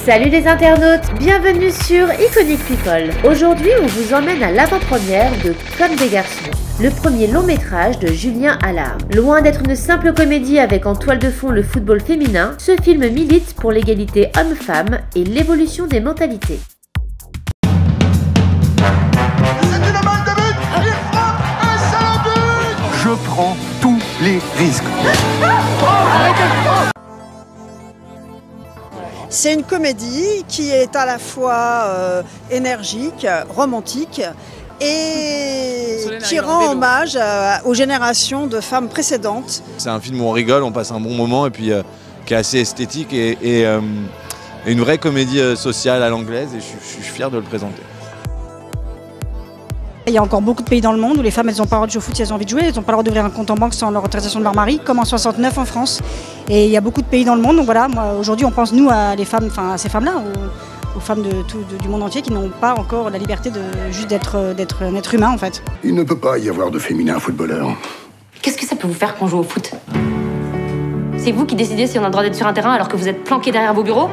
Salut les internautes, bienvenue sur Iconic People. Aujourd'hui, on vous emmène à l'avant-première de Comme des garçons, le premier long métrage de Julien Allard. Loin d'être une simple comédie avec en toile de fond le football féminin, ce film milite pour l'égalité homme-femme et l'évolution des mentalités. Je prends tous les risques. C'est une comédie qui est à la fois énergique, romantique et qui rend hommage aux générations de femmes précédentes. C'est un film où on rigole, on passe un bon moment et puis qui est assez esthétique et une vraie comédie sociale à l'anglaise et je suis fier de le présenter. Il y a encore beaucoup de pays dans le monde où les femmes elles n'ont pas le droit de jouer au foot si elles ont envie de jouer, elles n'ont pas le droit d'ouvrir un compte en banque sans leur autorisation de leur mari, comme en 69 en France. Et il y a beaucoup de pays dans le monde, donc voilà, aujourd'hui on pense nous à les femmes, enfin à ces femmes-là, aux femmes du monde entier qui n'ont pas encore la liberté de juste d'être un être humain en fait. Il ne peut pas y avoir de féminin footballeur. Qu'est-ce que ça peut vous faire qu'on joue au foot? C'est vous qui décidez si on a le droit d'être sur un terrain alors que vous êtes planqués derrière vos bureaux?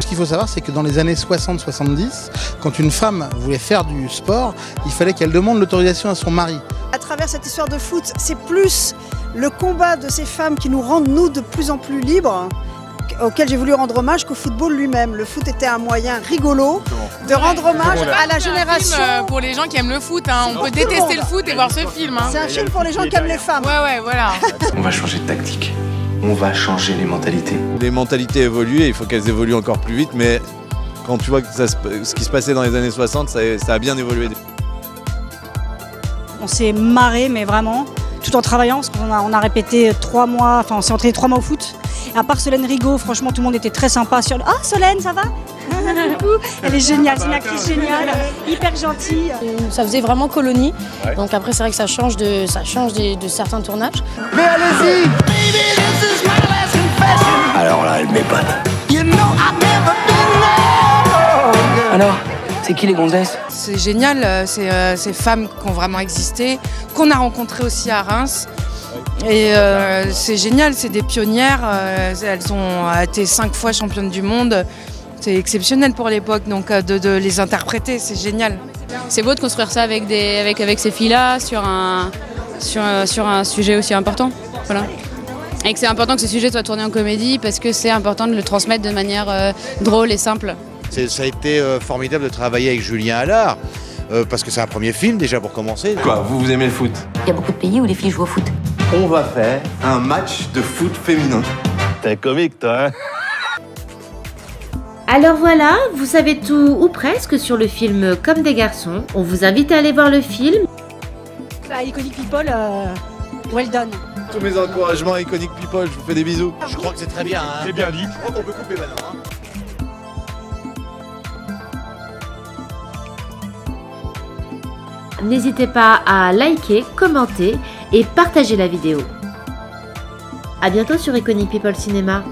Ce qu'il faut savoir, c'est que dans les années 60-70, quand une femme voulait faire du sport, il fallait qu'elle demande l'autorisation à son mari. À travers cette histoire de foot, c'est plus le combat de ces femmes qui nous rendent, nous, de plus en plus libres, auquel j'ai voulu rendre hommage, qu'au football lui-même. Le foot était un moyen rigolo de rendre hommage à la génération. C'est un film pour les gens qui aiment le foot, hein. On peut détester le foot et voir ce film. Hein. C'est un film pour les gens qui aiment les femmes. Ouais, voilà. On va changer de tactique. On va changer les mentalités. Les mentalités évoluent et il faut qu'elles évoluent encore plus vite, mais quand tu vois que ce qui se passait dans les années 60, ça a bien évolué. On s'est marré, mais vraiment, tout en travaillant, parce qu'on a répété 3 mois, enfin on s'est entraîné 3 mois au foot. Et à part Solène Rigaud, franchement tout le monde était très sympa sur le... Ah Solène, ça va? Elle est géniale, c'est une actrice géniale, hyper gentille. Ça faisait vraiment colonie, donc après c'est vrai que ça change de certains tournages. Mais allez-y! Alors là, elle m'épate. Alors, c'est qui les gonzesses? C'est génial, ces femmes qui ont vraiment existé, qu'on a rencontrées aussi à Reims. Et c'est génial, c'est des pionnières, elles ont été 5 fois championnes du monde. C'est exceptionnel pour l'époque, donc de les interpréter, c'est génial. C'est beau de construire ça avec ces filles-là sur un sujet aussi important. Voilà. Et que c'est important que ce sujet soit tourné en comédie parce que c'est important de le transmettre de manière drôle et simple. Ça a été formidable de travailler avec Julien Allard, parce que c'est un premier film déjà pour commencer. Quoi, vous aimez le foot? Il y a beaucoup de pays où les filles jouent au foot. On va faire un match de foot féminin. T'es comique, toi, hein? Alors voilà, vous savez tout ou presque sur le film Comme des garçons. On vous invite à aller voir le film. Iconic People, well done. Tous mes encouragements à Iconic People, je vous fais des bisous. Je crois que c'est très bien. Hein. C'est bien dit. Je crois qu'on peut couper maintenant. Hein. N'hésitez pas à liker, commenter et partager la vidéo. A bientôt sur Iconic People Cinéma.